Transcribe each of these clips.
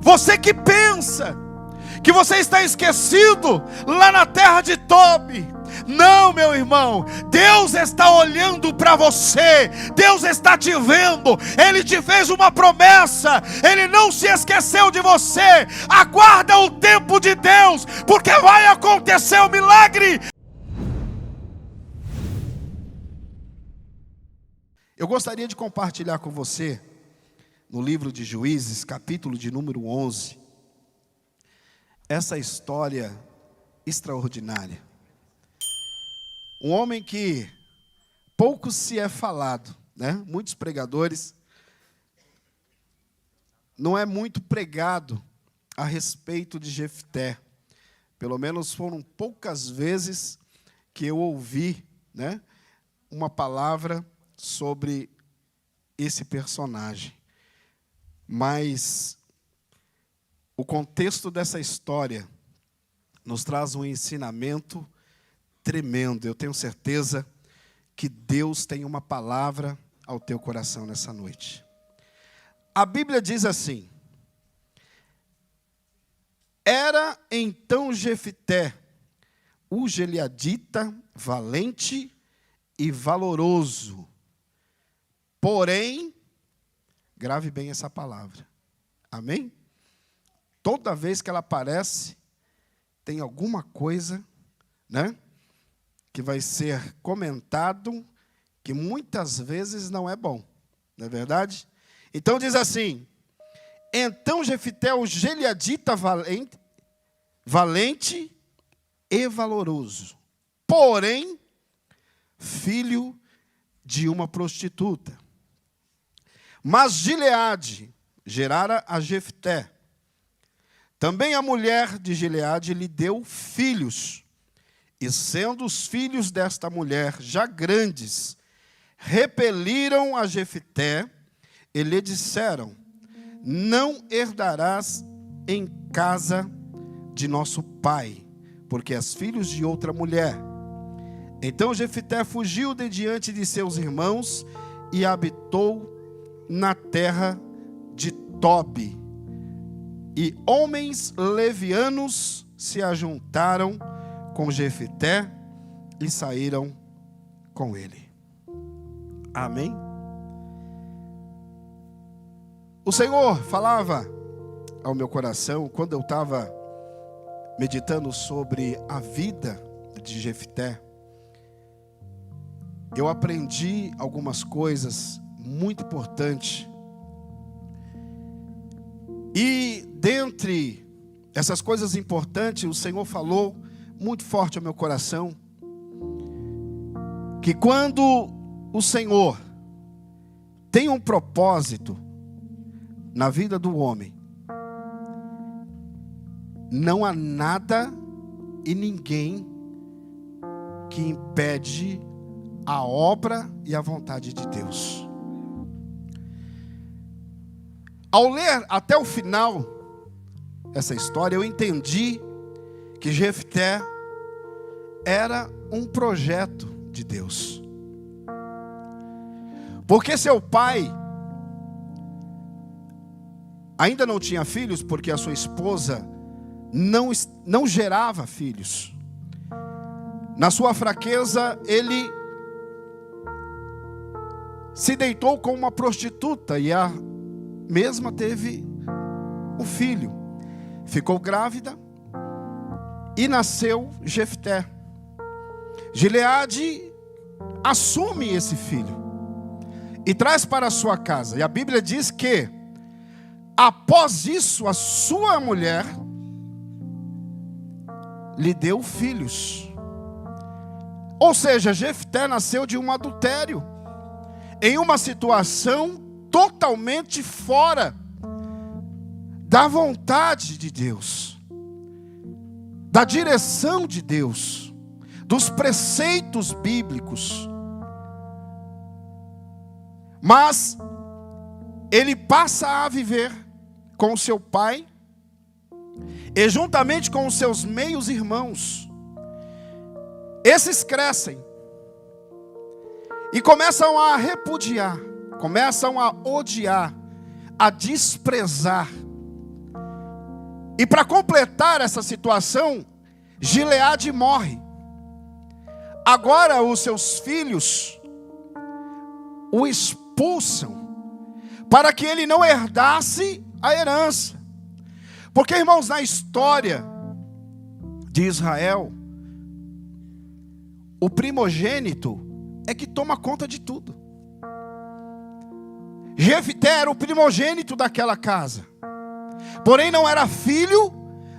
Você que pensa que você está esquecido lá na terra de Tobi. Não, meu irmão, Deus está olhando para você, Deus está te vendo, Ele te fez uma promessa, Ele não se esqueceu de você. Aguarda o tempo de Deus, porque vai acontecer o milagre. Eu gostaria de compartilhar com você, no livro de Juízes, capítulo de número 11, essa história extraordinária. Um homem que pouco se é falado, né? Muitos pregadores, não é muito pregado a respeito de Jefté. Pelo menos foram poucas vezes que eu ouvi, né, uma palavra sobre esse personagem. Mas o contexto dessa história nos traz um ensinamento tremendo. Eu tenho certeza que Deus tem uma palavra ao teu coração nessa noite. A Bíblia diz assim: era então Jefté, o gileadita, valente e valoroso. Porém, grave bem essa palavra. Amém? Toda vez que ela aparece, tem alguma coisa, né, que vai ser comentado, que muitas vezes não é bom. Não é verdade? Então diz assim: então Jefté, o gileadita, valente e valoroso, porém, filho de uma prostituta. Mas Gileade gerara a Jefté. Também a mulher de Gileade lhe deu filhos. E sendo os filhos desta mulher já grandes, repeliram a Jefté e lhe disseram: não herdarás em casa de nosso pai, porque és filhos de outra mulher. Então Jefté fugiu de diante de seus irmãos e habitou na terra de Tobi. E homens levianos se ajuntaram com Jefté e saíram com ele. Amém? O Senhor falava ao meu coração, quando eu estava meditando sobre a vida de Jefté, eu aprendi algumas coisas muito importantes. E dentre essas coisas importantes, o Senhor falou muito forte ao meu coração, que quando o Senhor tem um propósito na vida do homem, não há nada e ninguém que impede a obra e a vontade de Deus. Ao ler até o final essa história, eu entendi que Jefté era um projeto de Deus. Porque seu pai ainda não tinha filhos, porque a sua esposa não gerava filhos. Na sua fraqueza, ele se deitou com uma prostituta e a mesma teve um filho. Ficou grávida e nasceu Jefté. Gileade assume esse filho e traz para a sua casa. E a Bíblia diz que após isso a sua mulher lhe deu filhos. Ou seja, Jefté nasceu de um adultério, em uma situação totalmente fora da vontade de Deus, da direção de Deus, dos preceitos bíblicos. Mas ele passa a viver com seu pai e juntamente com os seus meios irmãos. Esses crescem e começam a repudiar, começam a odiar, a desprezar E para completar essa situação, Gileade morre. Agora os seus filhos o expulsam para que ele não herdasse a herança. Porque, irmãos, na história de Israel, o primogênito é que toma conta de tudo. Jefté era o primogênito daquela casa, porém não era filho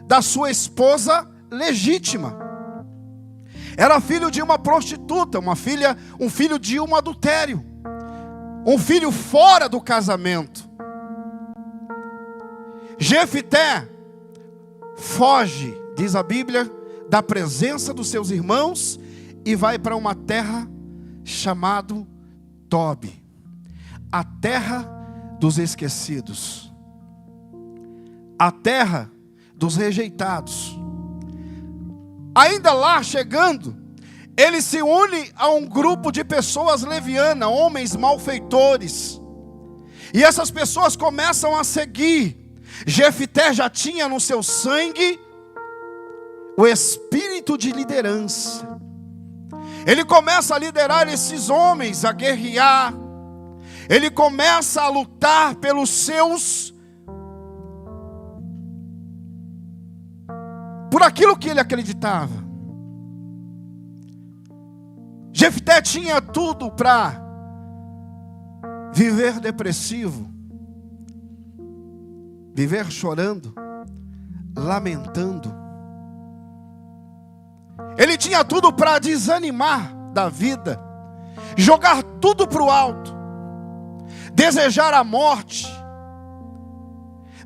da sua esposa legítima. Era filho de uma prostituta, um filho de um adultério, um filho fora do casamento. Jefté foge, diz a Bíblia, da presença dos seus irmãos e vai para uma terra chamada Tobi, a terra dos esquecidos, a terra dos rejeitados. Ainda lá chegando, ele se une a um grupo de pessoas levianas, homens malfeitores, e essas pessoas começam a seguir. Jefté já tinha no seu sangue o espírito de liderança. Ele começa a liderar esses homens, a guerrear. Ele começa a lutar por aquilo que ele acreditava. Jefté tinha tudo para viver depressivo, viver chorando, lamentando. Ele tinha tudo para desanimar da vida, jogar tudo para o alto, desejar a morte,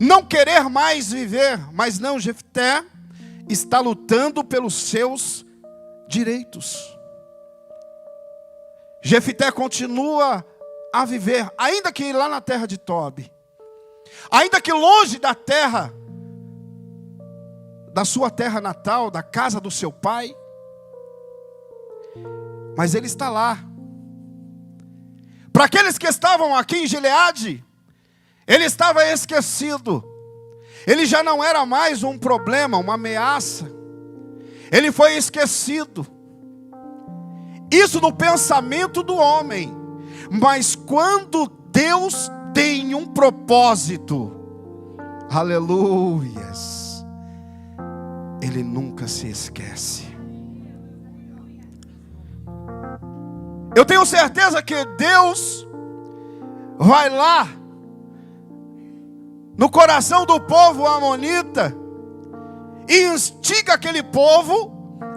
não querer mais viver. Mas não, Jefté está lutando pelos seus direitos. Jefté continua a viver, ainda que lá na terra de Tobi, ainda que longe da terra, da sua terra natal, da casa do seu pai, mas ele está lá. Para aqueles que estavam aqui em Gileade, ele estava esquecido. Ele já não era mais um problema, uma ameaça. Ele foi esquecido. Isso no pensamento do homem. Mas quando Deus tem um propósito, aleluias, Ele nunca se esquece. Eu tenho certeza que Deus vai lá no coração do povo amonita e instiga aquele povo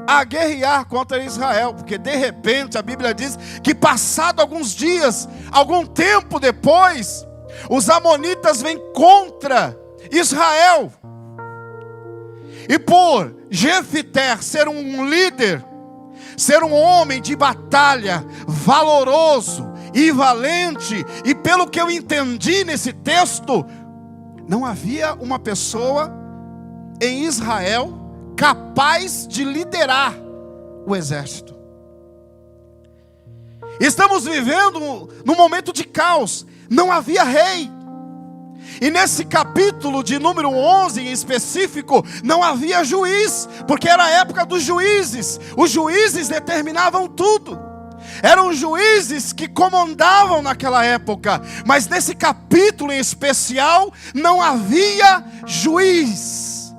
a guerrear contra Israel. Porque de repente a Bíblia diz que passado alguns dias, algum tempo depois, os amonitas vêm contra Israel. E por Jefté ser um líder, ser um homem de batalha, valoroso e valente, e pelo que eu entendi nesse texto, não havia uma pessoa em Israel capaz de liderar o exército. Estamos vivendo num momento de caos. Não havia rei. E nesse capítulo de número 11 em específico, não havia juiz, porque era a época dos juízes. Os juízes determinavam tudo. Eram juízes que comandavam naquela época. Mas nesse capítulo em especial, não havia juiz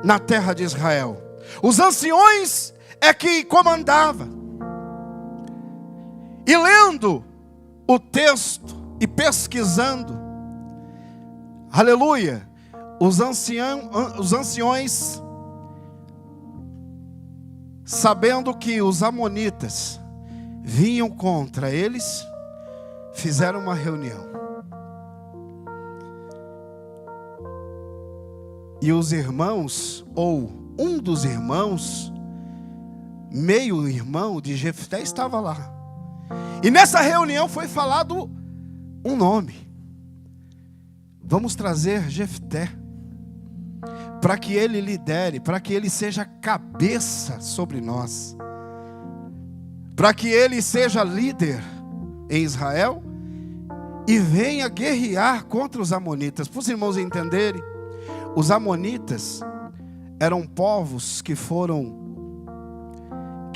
na terra de Israel. Os anciões é que comandavam. E lendo o texto e pesquisando, aleluia, os anciões, sabendo que os amonitas vinham contra eles, fizeram uma reunião. E os irmãos, ou um dos irmãos, meio irmão de Jefté, estava lá. E nessa reunião foi falado um nome. Vamos trazer Jefté, para que ele lidere, para que ele seja cabeça sobre nós, para que ele seja líder em Israel e venha guerrear contra os amonitas. Para os irmãos entenderem, Os amonitas eram povos que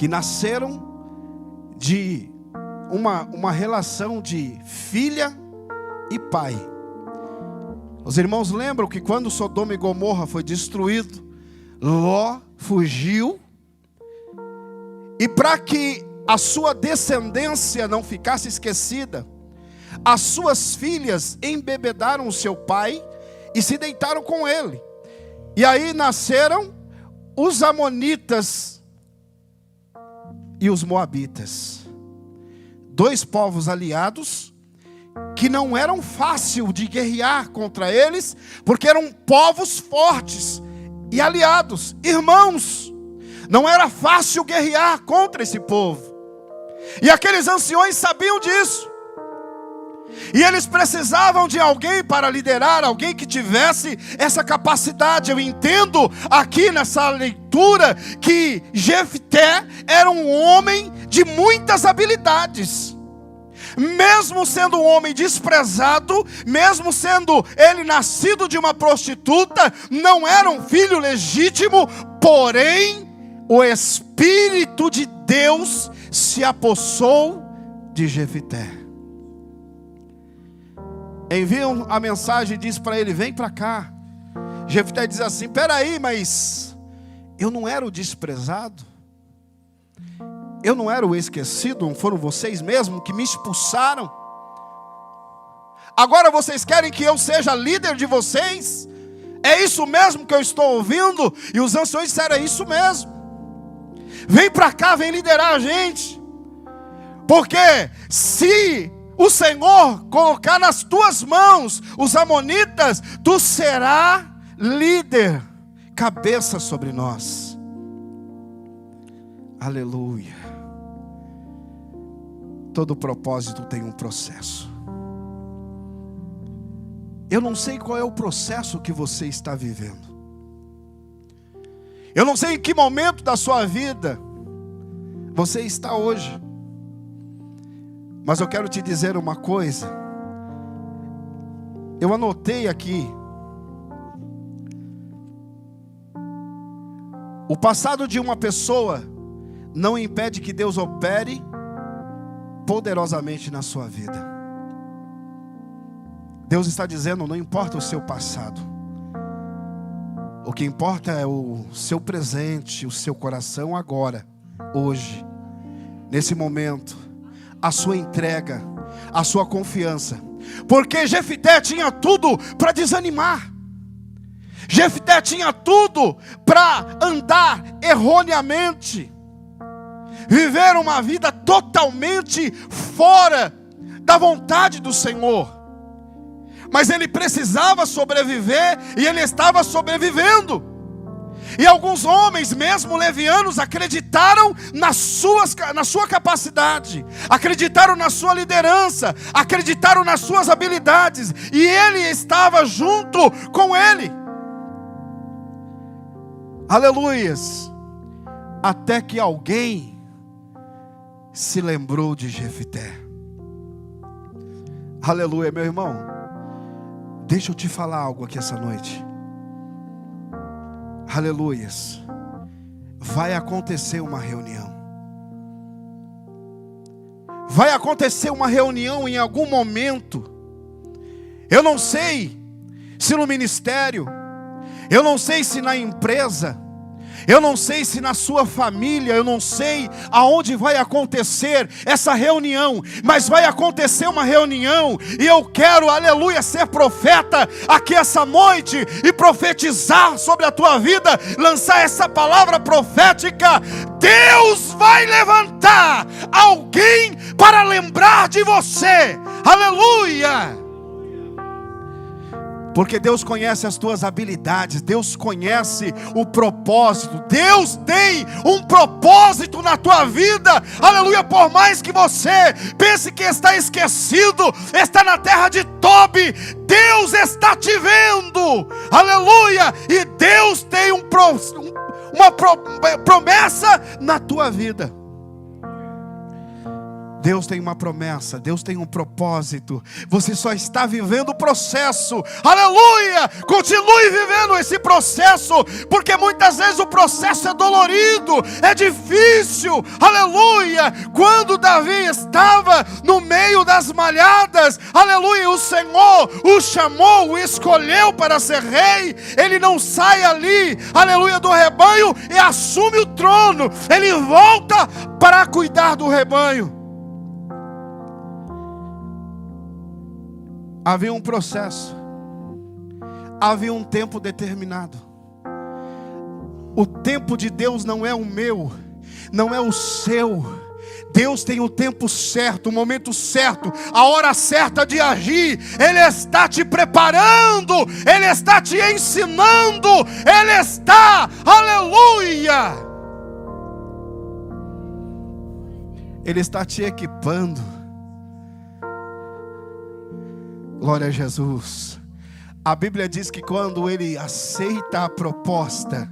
nasceram de uma relação de filha e pai. Os irmãos lembram que quando Sodoma e Gomorra foi destruído, Ló fugiu, e para que a sua descendência não ficasse esquecida, as suas filhas embebedaram o seu pai e se deitaram com ele. E aí nasceram os amonitas e os moabitas. Dois povos aliados que não eram fácil de guerrear contra eles, porque eram povos fortes e aliados, irmãos. Não era fácil guerrear contra esse povo. E aqueles anciões sabiam disso. E eles precisavam de alguém para liderar, alguém que tivesse essa capacidade. Eu entendo aqui nessa leitura que Jefté era um homem de muitas habilidades. Mesmo sendo um homem desprezado, mesmo sendo ele nascido de uma prostituta, não era um filho legítimo, porém o Espírito de Deus se apossou de Jefté. Enviam a mensagem e diz para ele: vem para cá. Jefté diz assim: peraí, mas eu não era o desprezado? Eu não era o esquecido? Não foram vocês mesmos que me expulsaram? Agora vocês querem que eu seja líder de vocês? É isso mesmo que eu estou ouvindo? E os anciões disseram: é isso mesmo. Vem para cá, vem liderar a gente. Porque se o Senhor colocar nas tuas mãos os amonitas, tu serás líder, cabeça sobre nós. Aleluia. Todo propósito tem um processo. Eu não sei qual é o processo que você está vivendo. Eu não sei em que momento da sua vida você está hoje. Mas eu quero te dizer uma coisa. Eu anotei aqui. O passado de uma pessoa não impede que Deus opere poderosamente na sua vida. Deus está dizendo: não importa o seu passado. O que importa é o seu presente, o seu coração agora, hoje, nesse momento. A sua entrega, a sua confiança. Porque Jefté tinha tudo para desanimar. Jefté tinha tudo para andar erroneamente, viver uma vida totalmente fora da vontade do Senhor. Mas ele precisava sobreviver, e ele estava sobrevivendo. E alguns homens, mesmo levianos, acreditaram na sua capacidade, acreditaram na sua liderança, acreditaram nas suas habilidades, e ele estava junto com ele. Aleluias. Até que alguém se lembrou de Jefté. Aleluia, meu irmão. Deixa eu te falar algo aqui essa noite. Aleluias. Vai acontecer uma reunião. Vai acontecer uma reunião em algum momento. Eu não sei se no ministério, eu não sei se na empresa, eu não sei se na sua família, eu não sei aonde vai acontecer essa reunião, mas vai acontecer uma reunião, e eu quero, aleluia, ser profeta aqui essa noite e profetizar sobre a tua vida, lançar essa palavra profética. Deus vai levantar alguém para lembrar de você, aleluia. Porque Deus conhece as tuas habilidades, Deus conhece o propósito, Deus tem um propósito na tua vida, aleluia. Por mais que você pense que está esquecido, está na terra de Tobi, Deus está te vendo, aleluia. E Deus tem uma promessa na tua vida. Deus tem uma promessa, Deus tem um propósito. Você só está vivendo o processo. Aleluia! Continue vivendo esse processo, porque muitas vezes o processo é dolorido, é difícil. Aleluia! Quando Davi estava no meio das malhadas, aleluia, o Senhor o chamou, o escolheu para ser rei. Ele não sai ali, aleluia, do rebanho e assume o trono. Ele volta para cuidar do rebanho. Havia um processo, havia um tempo determinado. O tempo de Deus não é o meu, não é o seu. Deus tem o tempo certo, o momento certo, a hora certa de agir. Ele está te preparando, Ele está te ensinando, Ele está, aleluia, Ele está te equipando. Glória a Jesus. A Bíblia diz que quando ele aceita a proposta,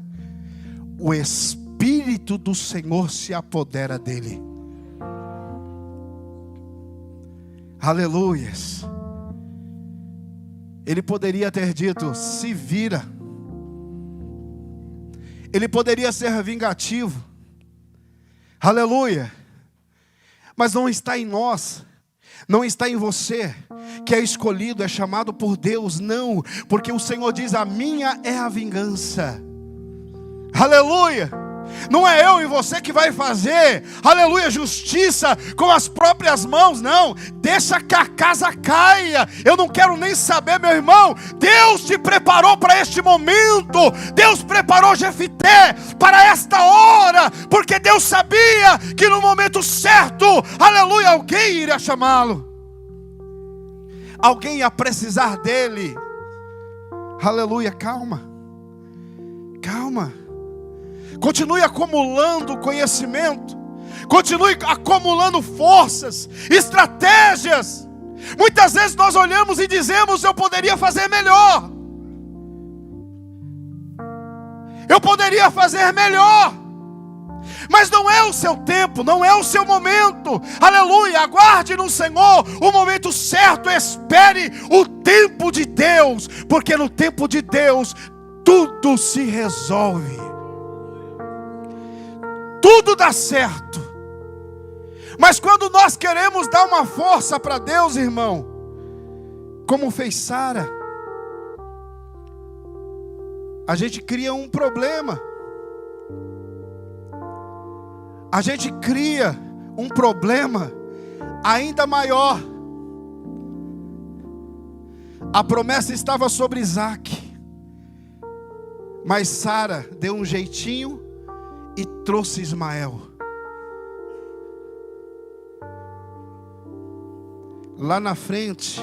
o Espírito do Senhor se apodera dele. Aleluias. Ele poderia ter dito: se vira. Ele poderia ser vingativo. Aleluia. Mas não está em nós, não está em você, que é escolhido, é chamado por Deus. Não, porque o Senhor diz: a minha é a vingança. Aleluia. Não é eu e você que vai fazer, aleluia, justiça com as próprias mãos. Não, deixa que a casa caia. Eu não quero nem saber, meu irmão. Deus te preparou para este momento. Deus preparou Jefté para esta hora, porque Deus sabia que no momento certo, aleluia, alguém iria chamá-lo. Alguém ia precisar dele. Aleluia, calma. Calma. Continue acumulando conhecimento. Continue acumulando forças, estratégias. Muitas vezes nós olhamos e dizemos: eu poderia fazer melhor. Eu poderia fazer melhor. Mas não é o seu tempo, não é o seu momento. Aleluia, aguarde no Senhor o momento certo, espere o tempo de Deus, porque no tempo de Deus tudo se resolve. Tudo dá certo. Mas quando nós queremos dar uma força para Deus, irmão, como fez Sara, a gente cria um problema. A gente cria um problema ainda maior. A promessa estava sobre Isaac, mas Sara deu um jeitinho e trouxe Ismael. Lá na frente,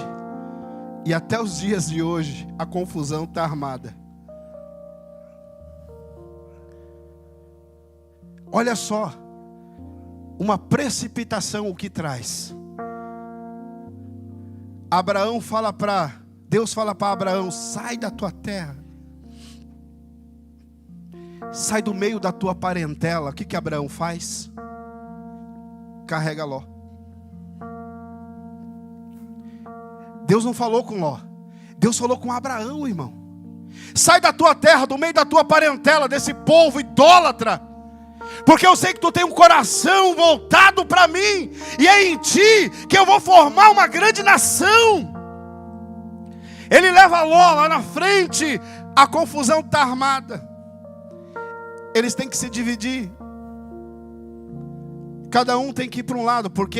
e até os dias de hoje, a confusão está armada. Olha só, uma precipitação o que traz. Deus fala para Abraão: sai da tua terra, sai do meio da tua parentela. O que Abraão faz? Carrega Ló. Deus não falou com Ló, Deus falou com Abraão, irmão. Sai da tua terra, do meio da tua parentela, desse povo idólatra, porque eu sei que tu tem um coração voltado para mim, e é em ti que eu vou formar uma grande nação. Ele leva Ló lá na frente, a confusão está armada. Eles têm que se dividir. Cada um tem que ir para um lado, porque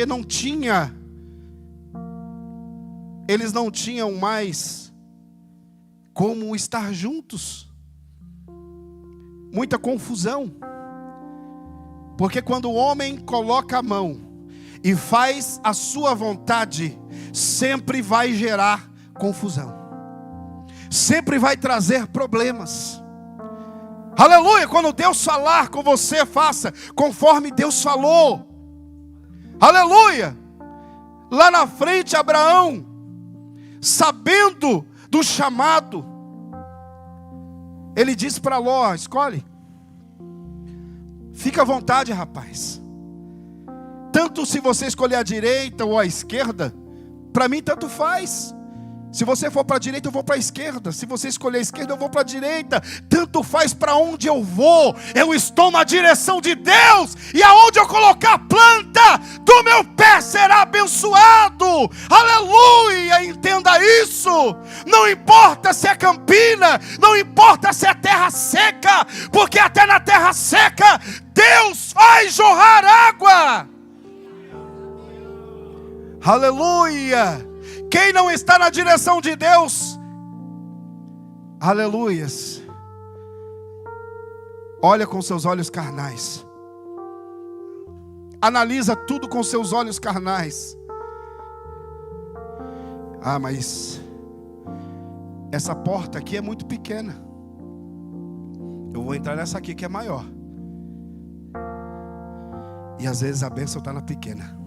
eles não tinham mais como estar juntos. Muita confusão. Porque quando o homem coloca a mão e faz a sua vontade, sempre vai gerar confusão. Sempre vai trazer problemas. Aleluia, quando Deus falar com você, faça conforme Deus falou. Aleluia. Lá na frente, Abraão, sabendo do chamado, ele disse para Ló: escolhe. Fica à vontade, rapaz. Tanto se você escolher a direita ou a esquerda, para mim tanto faz. Se você for para a direita, eu vou para a esquerda. Se você escolher a esquerda, eu vou para a direita. Tanto faz para onde eu vou. Eu estou na direção de Deus. E aonde eu colocar a planta do meu pé será abençoado. Aleluia! Entenda isso. Não importa se é campina. Não importa se é terra seca. Porque até na terra seca, Deus vai jorrar água. Aleluia! Quem não está na direção de Deus, aleluias, olha com seus olhos carnais, analisa tudo com seus olhos carnais. Ah, mas essa porta aqui é muito pequena, eu vou entrar nessa aqui que é maior. E às vezes a bênção está na pequena.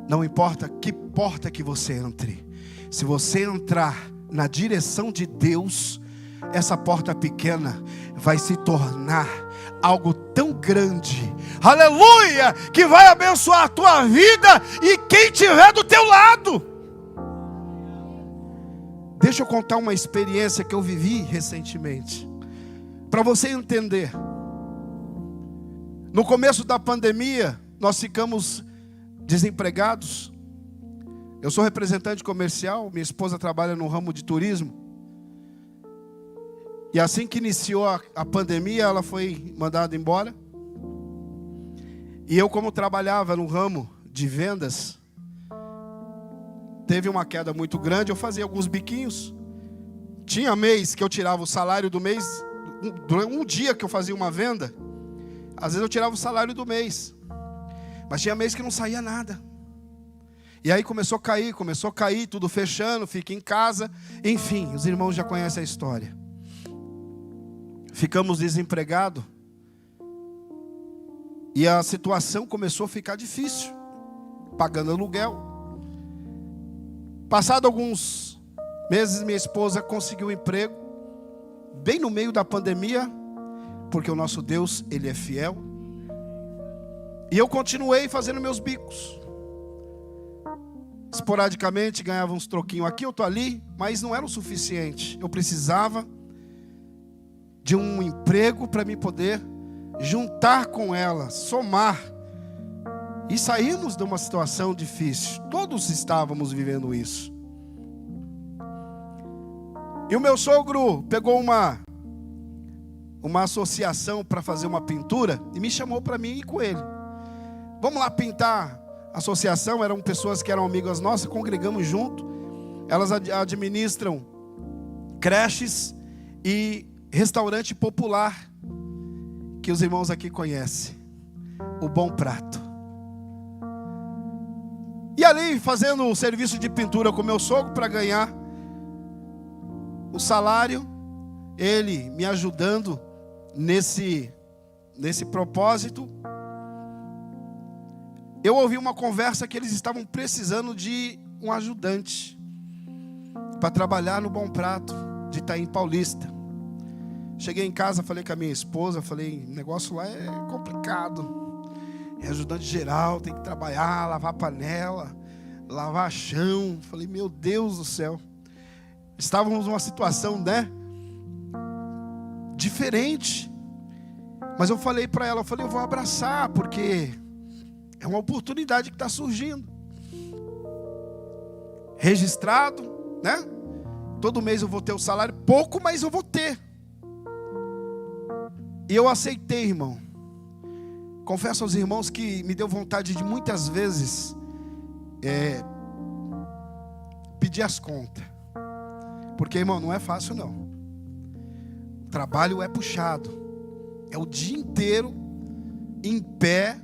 Não importa que porta que você entre, se você entrar na direção de Deus, essa porta pequena vai se tornar algo tão grande, aleluia, que vai abençoar a tua vida e quem estiver do teu lado. Deixa eu contar uma experiência que eu vivi recentemente, para você entender. No começo da pandemia, nós ficamos desempregados. Eu sou representante comercial, minha esposa trabalha no ramo de turismo. E assim que iniciou a pandemia, ela foi mandada embora. E eu, como trabalhava no ramo de vendas, teve uma queda muito grande. Eu fazia alguns biquinhos. Tinha mês que eu tirava o salário do mês. Um dia que eu fazia uma venda, às vezes eu tirava o salário do mês. Mas tinha mês que não saía nada. E aí começou a cair, tudo fechando, fica em casa. Enfim, os irmãos já conhecem a história. Ficamos desempregados. E a situação começou a ficar difícil. Pagando aluguel. Passado alguns meses, minha esposa conseguiu um emprego. Bem no meio da pandemia. Porque o nosso Deus, Ele é fiel. E eu continuei fazendo meus bicos. Esporadicamente ganhava uns troquinhos aqui, outro ali, mas não era o suficiente. Eu precisava de um emprego para me poder juntar com ela, somar. E saímos de uma situação difícil. Todos estávamos vivendo isso. E o meu sogro pegou uma associação para fazer uma pintura e me chamou para mim ir com ele. Vamos lá pintar a associação. Eram pessoas que eram amigas nossas, congregamos junto. Elas administram creches e restaurante popular, que os irmãos aqui conhecem, o Bom Prato. E ali fazendo o serviço de pintura com meu sogro para ganhar o salário, ele me ajudando nesse propósito. Eu ouvi uma conversa que eles estavam precisando de um ajudante para trabalhar no Bom Prato de Itaim Paulista. Cheguei em casa, falei com a minha esposa, falei, o negócio lá é complicado. É ajudante geral, tem que trabalhar, lavar panela, lavar chão. Falei, meu Deus do céu. Estávamos numa situação, diferente. Mas eu falei para ela, eu vou abraçar, porque é uma oportunidade que está surgindo. Registrado, Todo mês eu vou ter o salário, pouco, mas eu vou ter. E eu aceitei, irmão. Confesso aos irmãos que me deu vontade de muitas vezes pedir as contas. Porque, irmão, não é fácil não. O trabalho é puxado. É o dia inteiro em pé.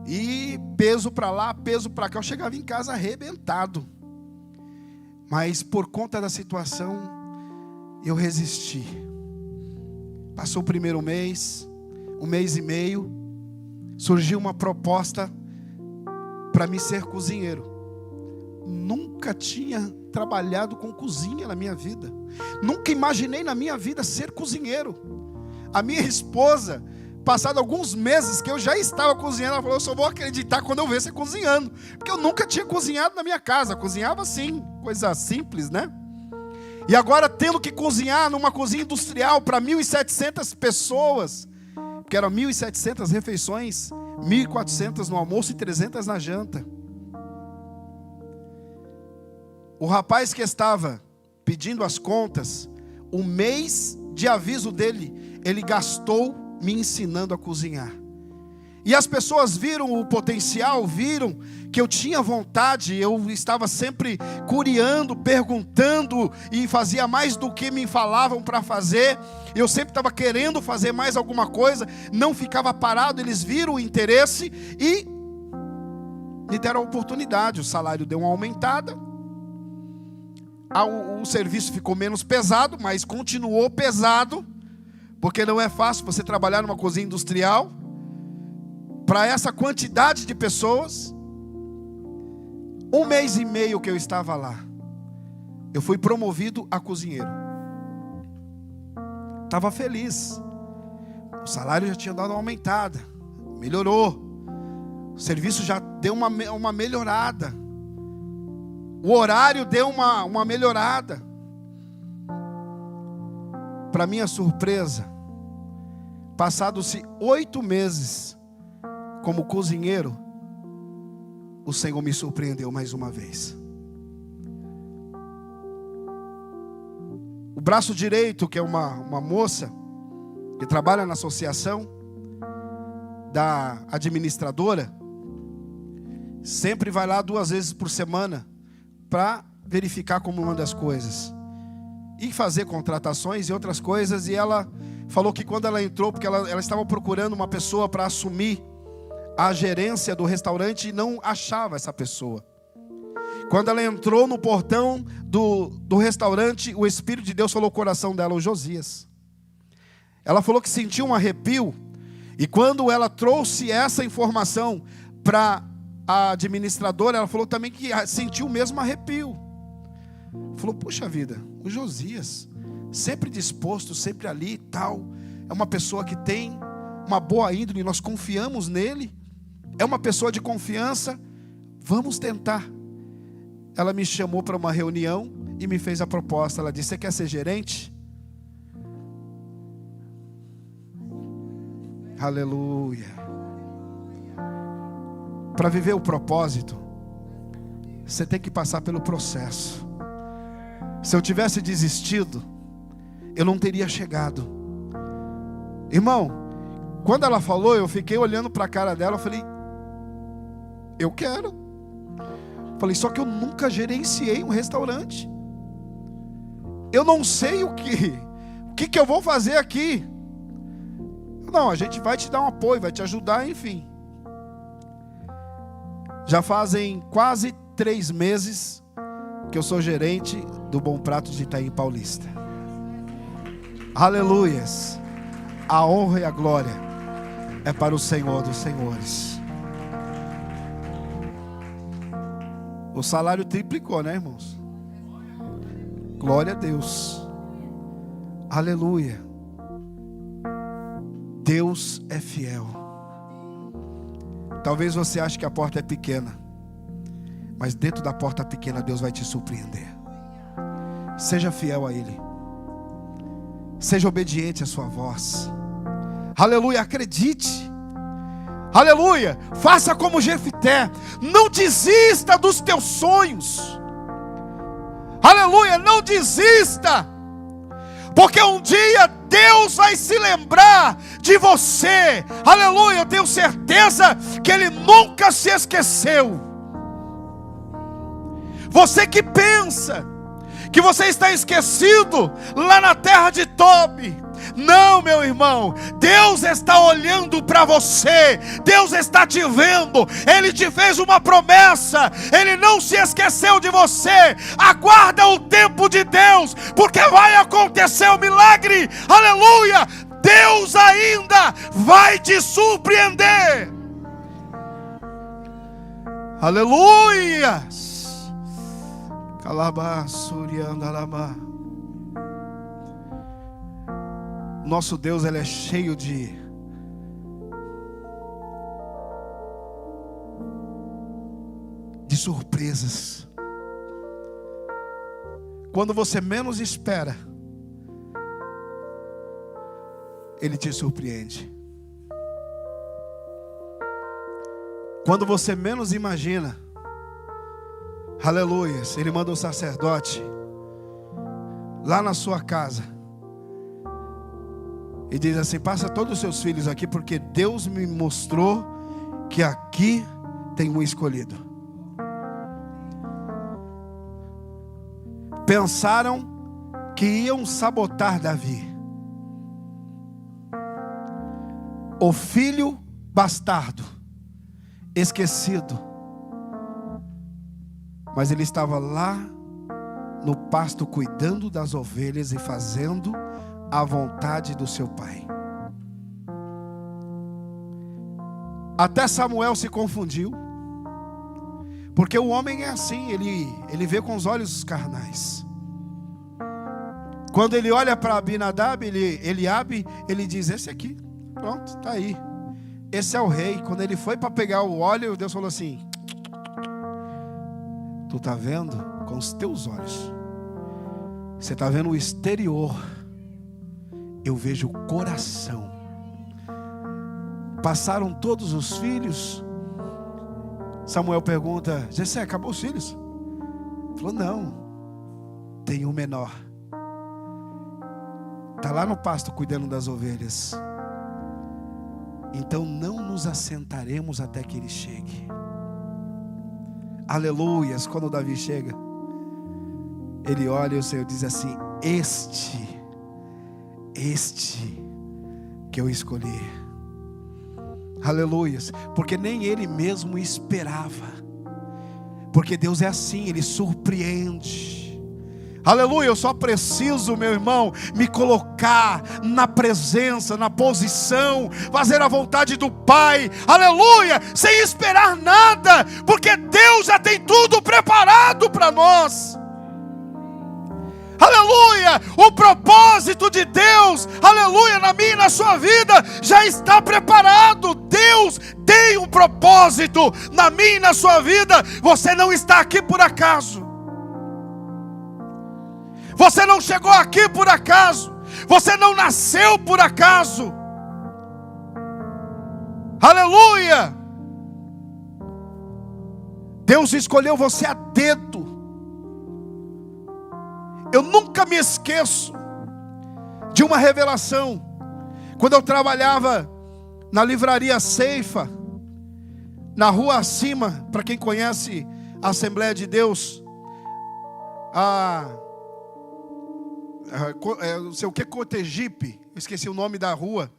E peso para lá, peso para cá. Eu chegava em casa arrebentado. Mas por conta da situação, eu resisti. Passou o primeiro mês, um mês e meio. Surgiu uma proposta para mim ser cozinheiro. Nunca tinha trabalhado com cozinha na minha vida. Nunca imaginei na minha vida ser cozinheiro. A minha esposa passado alguns meses que eu já estava cozinhando, ela falou, eu só vou acreditar quando eu ver você cozinhando. Porque eu nunca tinha cozinhado na minha casa. Cozinhava assim, coisa simples, né? E agora tendo que cozinhar numa cozinha industrial para 1.700 pessoas, porque eram 1.700 refeições, 1.400 no almoço e 300 na janta. O rapaz que estava pedindo as contas, o mês de aviso dele, ele gastou me ensinando a cozinhar. E as pessoas viram o potencial, viram que eu tinha vontade, eu estava sempre curiando, perguntando e fazia mais do que me falavam para fazer. Eu sempre estava querendo fazer mais alguma coisa, não ficava parado, eles viram o interesse e me deram a oportunidade. O salário deu uma aumentada, o serviço ficou menos pesado, mas continuou pesado, porque não é fácil você trabalhar numa cozinha industrial para essa quantidade de pessoas. 1 mês e meio que eu estava lá, eu fui promovido a cozinheiro. Estava feliz. O salário já tinha dado uma aumentada, melhorou. O serviço já deu uma melhorada. O horário deu uma melhorada. Para minha surpresa, passados-se 8 meses como cozinheiro, o Senhor me surpreendeu mais uma vez. O braço direito, que é uma moça que trabalha na associação da administradora, sempre vai lá 2 vezes por semana para verificar como anda as coisas e fazer contratações e outras coisas. E ela falou que quando ela entrou, porque ela estava procurando uma pessoa para assumir a gerência do restaurante e não achava essa pessoa. Quando ela entrou no portão do restaurante, o Espírito de Deus falou no coração dela, o Josias. Ela falou que sentiu um arrepio, e quando ela trouxe essa informação para a administradora, ela falou também que sentiu o mesmo arrepio. Falou, puxa vida, o Josias, sempre disposto, sempre ali e tal, é uma pessoa que tem uma boa índole, nós confiamos nele, é uma pessoa de confiança, vamos tentar. Ela me chamou para uma reunião e me fez a proposta. Ela disse, você quer ser gerente? Aleluia. Para viver o propósito, você tem que passar pelo processo. Se eu tivesse desistido, eu não teria chegado. Irmão, quando ela falou, eu fiquei olhando para a cara dela, eu falei, eu quero. Falei, só que eu nunca gerenciei um restaurante. Eu não sei o que eu vou fazer aqui. Não, a gente vai te dar um apoio, vai te ajudar, enfim. Já fazem quase 3 meses que eu sou gerente do Bom Prato de Itaim Paulista. Aleluias. A honra e a glória é para o Senhor dos Senhores. O salário triplicou, né, irmãos? Glória a Deus. Aleluia. Deus é fiel. Talvez você ache que a porta é pequena, mas dentro da porta pequena Deus vai te surpreender. Seja fiel a Ele. Seja obediente à sua voz. Aleluia, acredite. Aleluia, faça como Jefté. Não desista dos teus sonhos. Aleluia, não desista. Porque um dia Deus vai se lembrar de você. Aleluia, eu tenho certeza que Ele nunca se esqueceu. Você que pensa que você está esquecido lá na terra de Tobi, não, meu irmão, Deus está olhando para você, Deus está te vendo, Ele te fez uma promessa, Ele não se esqueceu de você. Aguarda o tempo de Deus, porque vai acontecer o milagre. Aleluia, Deus ainda vai te surpreender. Aleluia. Nosso Deus, Ele é cheio de surpresas. Quando você menos espera, Ele te surpreende. Quando você menos imagina, aleluias, Ele manda um sacerdote lá na sua casa e diz assim: passa todos os seus filhos aqui, porque Deus me mostrou que aqui tem um escolhido. Pensaram que iam sabotar Davi, o filho bastardo, esquecido, mas ele estava lá no pasto cuidando das ovelhas e fazendo a vontade do seu pai. Até Samuel se confundiu, porque o homem é assim, ele vê com os olhos carnais. Quando ele olha para Abinadab, Eliabe, ele diz: esse aqui, pronto, está aí, esse é o rei. Quando ele foi para pegar o óleo, Deus falou assim: tu está vendo com os teus olhos, você está vendo o exterior, eu vejo o coração. Passaram todos os filhos. Samuel pergunta: Jessé, acabou os filhos? Ele falou: não, tem um menor, está lá no pasto cuidando das ovelhas. Então não nos assentaremos até que ele chegue. Aleluias. Quando Davi chega, ele olha e o Senhor diz assim: este que eu escolhi. Aleluias. Porque nem ele mesmo esperava. Porque Deus é assim, Ele surpreende. Aleluia. Eu só preciso, meu irmão, me colocar na presença, na posição, fazer a vontade do Pai. Aleluia. Sem esperar nada, porque Deus já tem tudo preparado para nós. Aleluia, o propósito de Deus, aleluia, na minha e na sua vida, já está preparado. Deus tem um propósito na minha e na sua vida. Você não está aqui por acaso. Você não chegou aqui por acaso. Você não nasceu por acaso. Aleluia. Deus escolheu você a dedo. Eu nunca me esqueço de uma revelação. Quando eu trabalhava na livraria Ceifa, na rua acima, para quem conhece a Assembleia de Deus, não sei o que, Cotegipe, eu esqueci o nome da rua,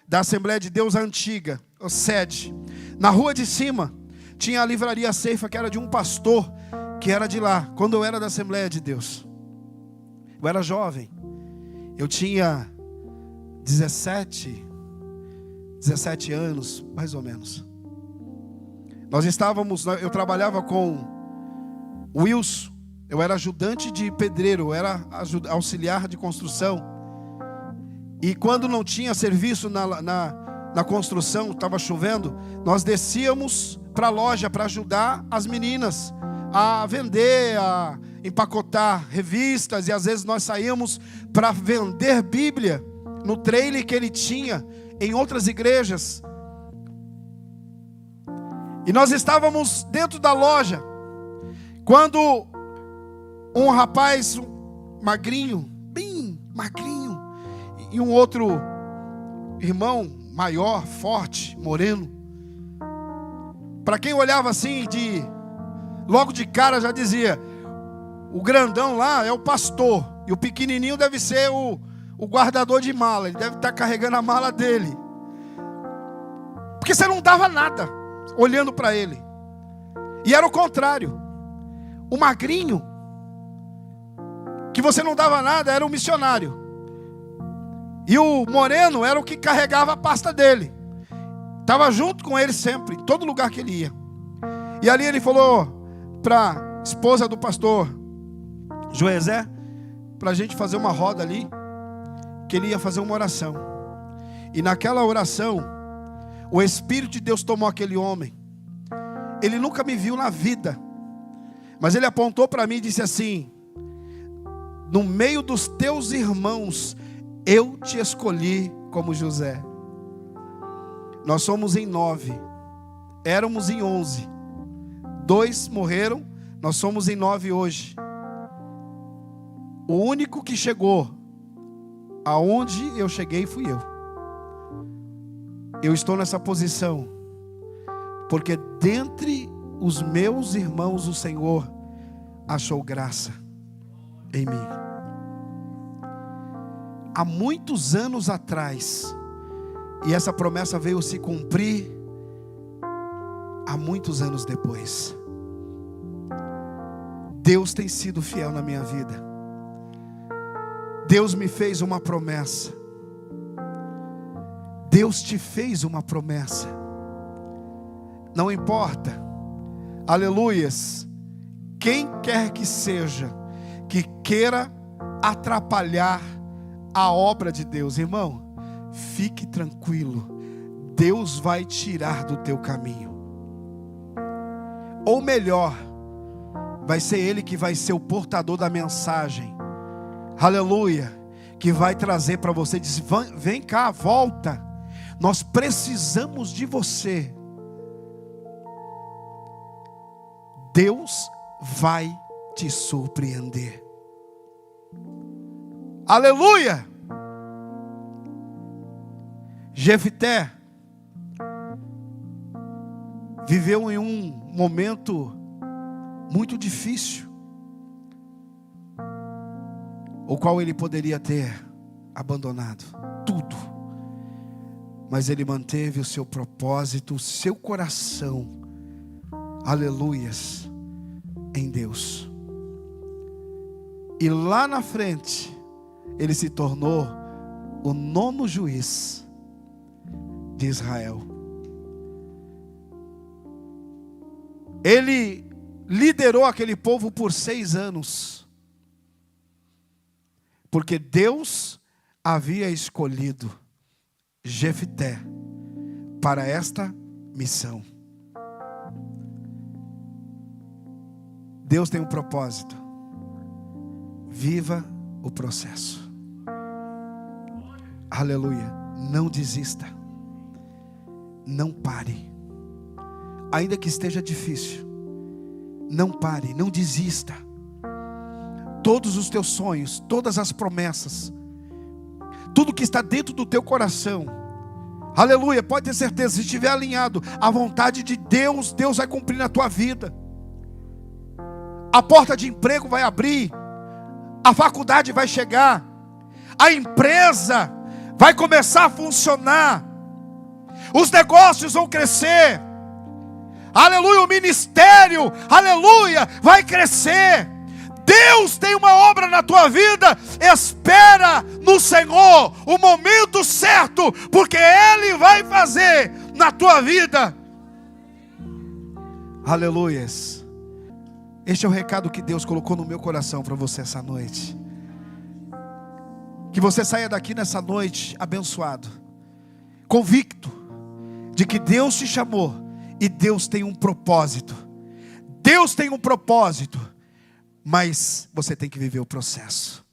da Assembleia de Deus antiga, a sede. Na rua de cima, tinha a livraria Ceifa, que era de um pastor, que era de lá, quando eu era da Assembleia de Deus. Eu era jovem, eu tinha 17 anos, mais ou menos. Eu trabalhava com o Wilson, eu era ajudante de pedreiro, eu era auxiliar de construção. E quando não tinha serviço na construção, estava chovendo, nós descíamos para a loja para ajudar as meninas a vender, a empacotar revistas, e às vezes nós saíamos para vender Bíblia no trailer que ele tinha em outras igrejas. E nós estávamos dentro da loja, quando um rapaz magrinho, bem magrinho, e um outro irmão maior, forte, moreno, para quem olhava assim, logo de cara já dizia: o grandão lá é o pastor, e o pequenininho deve ser o guardador de mala. Ele deve estar carregando a mala dele, porque você não dava nada olhando para ele. E era o contrário, o magrinho, que você não dava nada, era o missionário, e o moreno era o que carregava a pasta dele. Estava junto com ele sempre, em todo lugar que ele ia. E ali ele falou para a esposa do pastor Joezé, para a gente fazer uma roda ali, que ele ia fazer uma oração. E naquela oração, o Espírito de Deus tomou aquele homem. Ele nunca me viu na vida, Mas ele apontou para mim e disse assim: no meio dos teus irmãos, eu te escolhi como José. Nós somos em 9, éramos em 11. 2 morreram, nós somos em 9 hoje. O único que chegou aonde eu cheguei fui eu. Eu estou nessa posição porque dentre os meus irmãos o Senhor achou graça em mim. Há muitos anos atrás, e essa promessa veio se cumprir há muitos anos depois. Deus tem sido fiel na minha vida. Deus me fez uma promessa. Deus te fez uma promessa. Não importa, aleluias, quem quer que seja que queira atrapalhar a obra de Deus, irmão, fique tranquilo, Deus vai tirar do teu caminho. Ou melhor, vai ser Ele que vai ser o portador da mensagem, aleluia, que vai trazer para você, diz: vem cá, volta, nós precisamos de você. Deus vai te surpreender. Aleluia! Jefté viveu em um momento muito difícil, o qual ele poderia ter abandonado tudo, mas ele manteve o seu propósito, o seu coração, aleluias, em Deus. E lá na frente, ele se tornou o 9º juiz de Israel. Ele liderou aquele povo por 6 anos, porque Deus havia escolhido Jefté para esta missão. Deus tem um propósito. Viva o processo. Aleluia. Não desista. Não pare. Ainda que esteja difícil, não pare, não desista. Todos os teus sonhos, todas as promessas, tudo que está dentro do teu coração, aleluia, pode ter certeza, se estiver alinhado à vontade de Deus, Deus vai cumprir na tua vida. A porta de emprego vai abrir, a faculdade vai chegar, a empresa vai começar a funcionar, os negócios vão crescer, aleluia, o ministério, aleluia, vai crescer. Deus tem uma obra na tua vida. Espera no Senhor o momento certo, porque Ele vai fazer na tua vida. Aleluias. Este é o recado que Deus colocou no meu coração para você essa noite. Que você saia daqui nessa noite abençoado, convicto de que Deus te chamou e Deus tem um propósito. Deus tem um propósito, mas você tem que viver o processo.